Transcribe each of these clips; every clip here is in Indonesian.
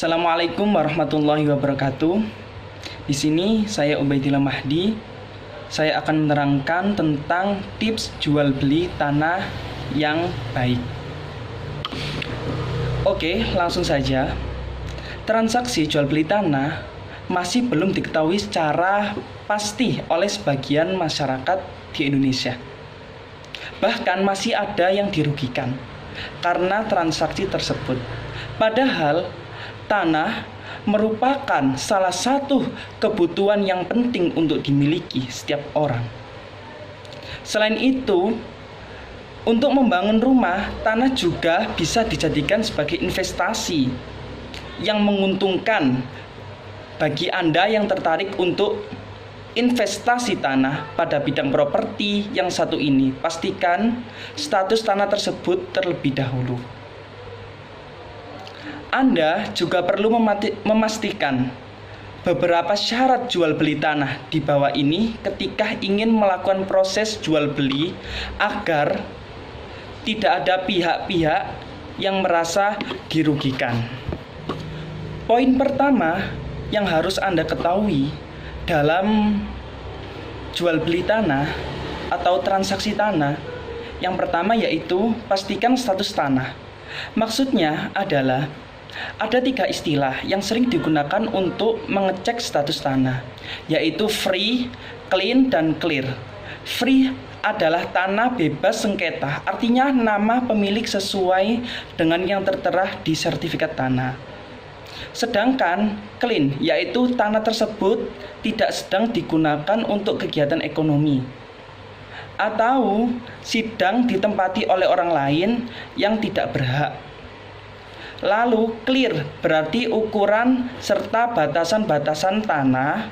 Assalamualaikum warahmatullahi wabarakatuh. Di sini saya Ubaidillah Mahdi. Saya akan menerangkan tentang tips jual beli tanah yang baik. Oke, langsung saja. Transaksi jual beli tanah masih belum diketahui secara pasti oleh sebagian masyarakat di Indonesia. Bahkan masih ada yang dirugikan karena transaksi tersebut. Padahal tanah merupakan salah satu kebutuhan yang penting untuk dimiliki setiap orang. Selain itu, untuk membangun rumah, tanah juga bisa dijadikan sebagai investasi yang menguntungkan bagi Anda yang tertarik untuk investasi tanah pada bidang properti yang satu ini. Pastikan status tanah tersebut terlebih dahulu. Anda juga perlu memastikan beberapa syarat jual beli tanah di bawah ini ketika ingin melakukan proses jual beli agar tidak ada pihak-pihak yang merasa dirugikan. Poin pertama yang harus Anda ketahui dalam jual beli tanah atau transaksi tanah, yang pertama yaitu pastikan status tanah. Maksudnya adalah ada 3 istilah yang sering digunakan untuk mengecek status tanah, yaitu free, clean, dan clear. Free adalah tanah bebas sengketa, artinya nama pemilik sesuai dengan yang tertera di sertifikat tanah. Sedangkan clean, yaitu tanah tersebut tidak sedang digunakan untuk kegiatan ekonomi atau sedang ditempati oleh orang lain yang tidak berhak. Lalu clear berarti ukuran serta batasan-batasan tanah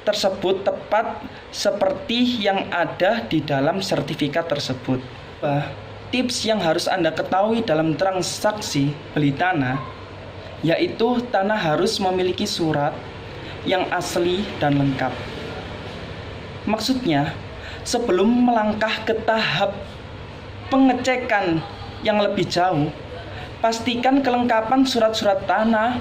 tersebut tepat seperti yang ada di dalam sertifikat tersebut. Tips yang harus Anda ketahui dalam transaksi beli tanah yaitu tanah harus memiliki surat yang asli dan lengkap. Maksudnya, sebelum melangkah ke tahap pengecekan yang lebih jauh, pastikan kelengkapan surat-surat tanah.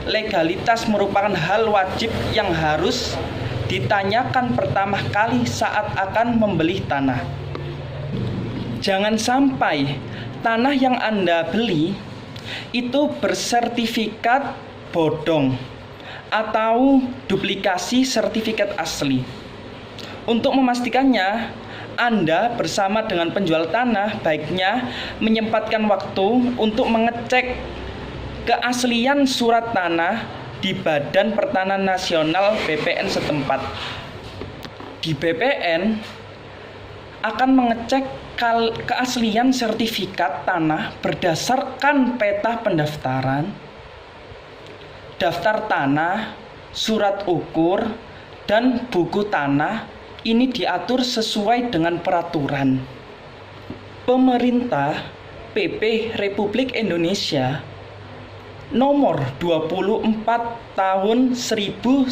Legalitas merupakan hal wajib yang harus ditanyakan pertama kali saat akan membeli tanah. Jangan sampai tanah yang Anda beli itu bersertifikat bodong atau duplikasi sertifikat asli. Untuk memastikannya, Anda bersama dengan penjual tanah baiknya menyempatkan waktu untuk mengecek keaslian surat tanah di Badan Pertanahan Nasional BPN setempat. Di BPN akan mengecek keaslian sertifikat tanah berdasarkan peta pendaftaran, daftar tanah, surat ukur, dan buku tanah. Ini diatur sesuai dengan peraturan pemerintah PP Republik Indonesia nomor 24 tahun 1997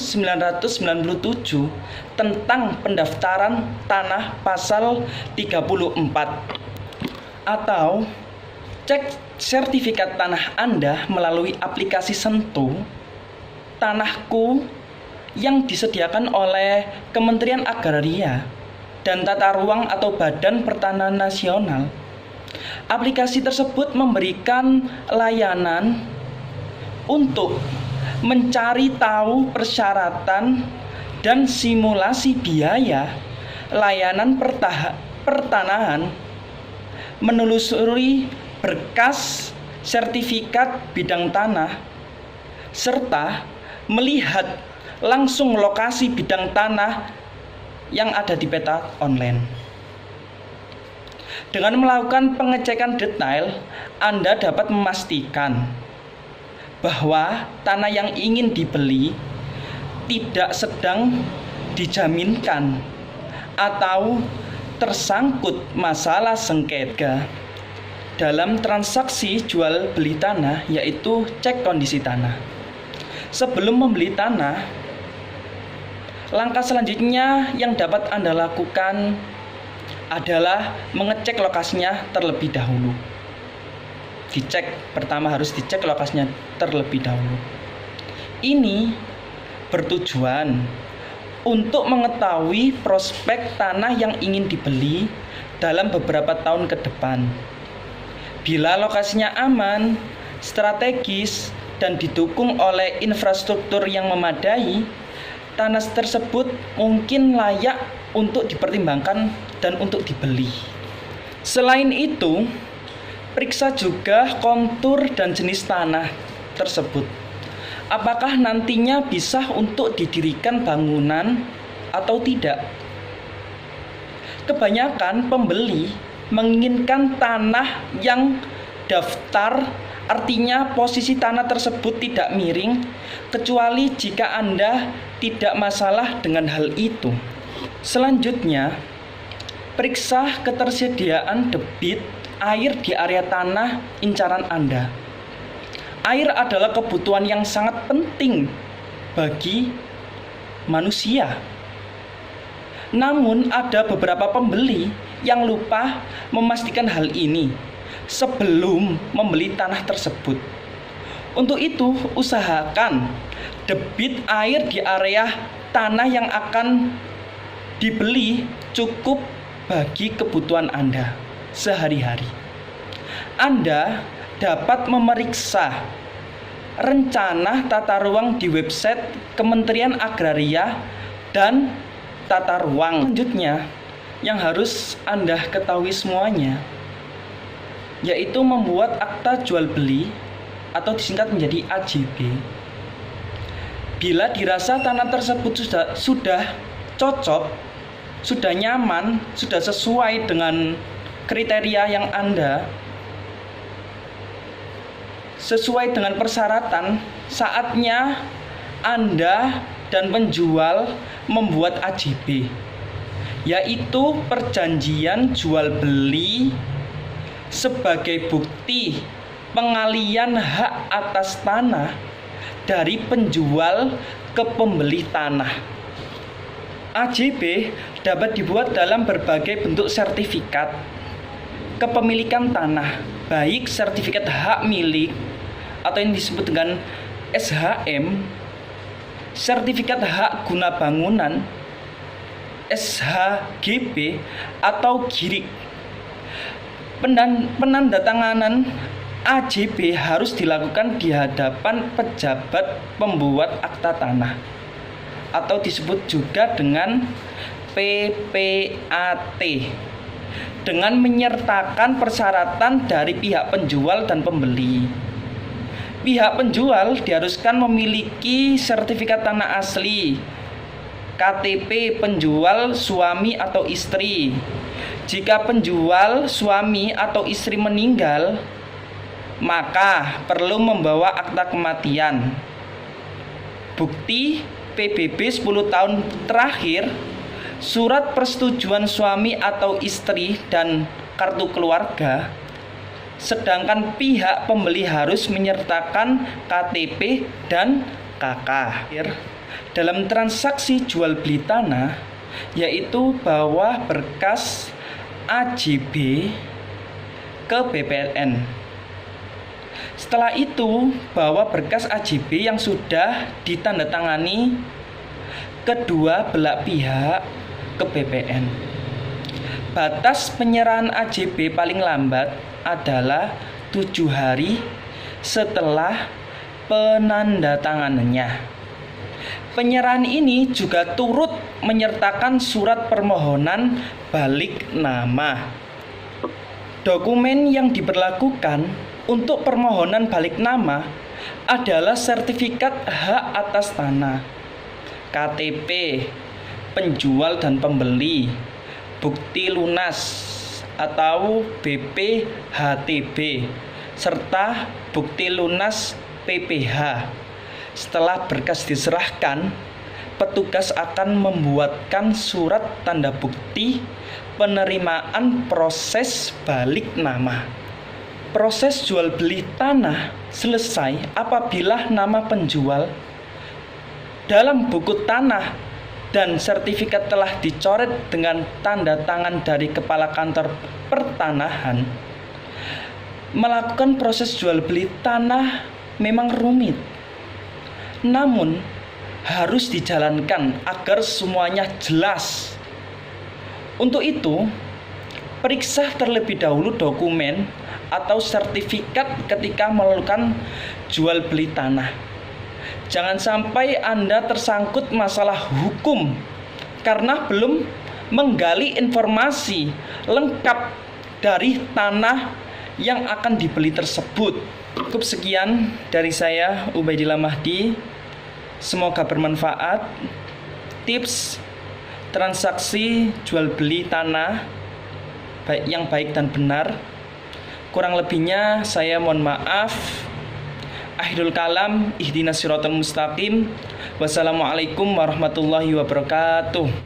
tentang pendaftaran tanah pasal 34. Atau cek sertifikat tanah Anda melalui aplikasi Sentuh Tanahku yang disediakan oleh Kementerian Agraria dan Tata Ruang atau Badan Pertanahan Nasional. Aplikasi tersebut memberikan layanan untuk mencari tahu persyaratan dan simulasi biaya layanan pertanahan, menelusuri berkas sertifikat bidang tanah, serta melihat langsung lokasi bidang tanah yang ada di peta online. Dengan melakukan pengecekan detail, Anda dapat memastikan bahwa tanah yang ingin dibeli tidak sedang dijaminkan atau tersangkut masalah sengketa dalam transaksi jual beli tanah, yaitu cek kondisi tanah. Sebelum membeli tanah, langkah selanjutnya yang dapat Anda lakukan adalah mengecek lokasinya terlebih dahulu. Pertama harus dicek lokasinya terlebih dahulu. Ini bertujuan untuk mengetahui prospek tanah yang ingin dibeli dalam beberapa tahun ke depan. Bila lokasinya aman, strategis, dan didukung oleh infrastruktur yang memadai, tanah tersebut mungkin layak untuk dipertimbangkan dan untuk dibeli. Selain itu, periksa juga kontur dan jenis tanah tersebut. Apakah nantinya bisa untuk didirikan bangunan atau tidak? Kebanyakan pembeli menginginkan tanah yang daftar, artinya posisi tanah tersebut tidak miring, kecuali jika Anda tidak masalah dengan hal itu. Selanjutnya, periksa ketersediaan debit air di area tanah incaran Anda. Air adalah kebutuhan yang sangat penting bagi manusia. Namun ada beberapa pembeli yang lupa memastikan hal ini sebelum membeli tanah tersebut. Untuk itu, usahakan debit air di area tanah yang akan dibeli cukup bagi kebutuhan Anda sehari-hari. Anda dapat memeriksa rencana tata ruang di website Kementerian Agraria dan Tata Ruang. Selanjutnya, yang harus Anda ketahui semuanya, yaitu membuat akta jual beli atau disingkat menjadi AJB. Bila dirasa tanah tersebut sudah cocok, sudah nyaman, sudah sesuai dengan kriteria yang Anda, sesuai dengan persyaratan, saatnya Anda dan penjual membuat AJB, yaitu perjanjian jual beli sebagai bukti pengalian hak atas tanah dari penjual ke pembeli tanah. AJB dapat dibuat dalam berbagai bentuk sertifikat kepemilikan tanah, baik sertifikat hak milik atau yang disebut dengan SHM, sertifikat hak guna bangunan SHGB, atau GIRIK. Penandatanganan AJB harus dilakukan di hadapan pejabat pembuat akta tanah atau disebut juga dengan PPAT, dengan menyertakan persyaratan dari pihak penjual dan pembeli. Pihak penjual diharuskan memiliki sertifikat tanah asli, KTP penjual suami atau istri. Jika penjual suami atau istri meninggal, maka perlu membawa akta kematian, bukti PBB 10 tahun terakhir, surat persetujuan suami atau istri, dan kartu keluarga. Sedangkan pihak pembeli harus menyertakan KTP dan KK. Dalam transaksi jual beli tanah, yaitu bawa berkas AJB ke BPN. Setelah itu, bawa berkas AJB yang sudah ditandatangani kedua belah pihak ke BPN. Batas penyerahan AJB paling lambat adalah 7 hari setelah penandatanganannya. Penyerahan ini juga turut menyertakan surat permohonan balik nama. Dokumen yang diberlakukan untuk permohonan balik nama adalah sertifikat hak atas tanah, KTP penjual dan pembeli, bukti lunas atau BPHTB, serta bukti lunas PPH. Setelah berkas diserahkan, petugas akan membuatkan surat tanda bukti penerimaan proses balik nama. Proses jual beli tanah selesai apabila nama penjual dalam buku tanah dan sertifikat telah dicoret dengan tanda tangan dari Kepala Kantor Pertanahan. Melakukan proses jual beli tanah memang rumit. namun harus dijalankan agar semuanya jelas. Untuk itu, periksa terlebih dahulu dokumen atau sertifikat ketika melakukan jual beli tanah. Jangan sampai Anda tersangkut masalah hukum karena belum menggali informasi lengkap dari tanah yang akan dibeli tersebut. Cukup sekian dari saya, Ubaidillah Mahdi. Semoga bermanfaat. Tips transaksi jual beli tanah yang baik dan benar. Kurang lebihnya saya mohon maaf. Akhirul kalam, ihdinas siratal mustaqim. Wassalamualaikum warahmatullahi wabarakatuh.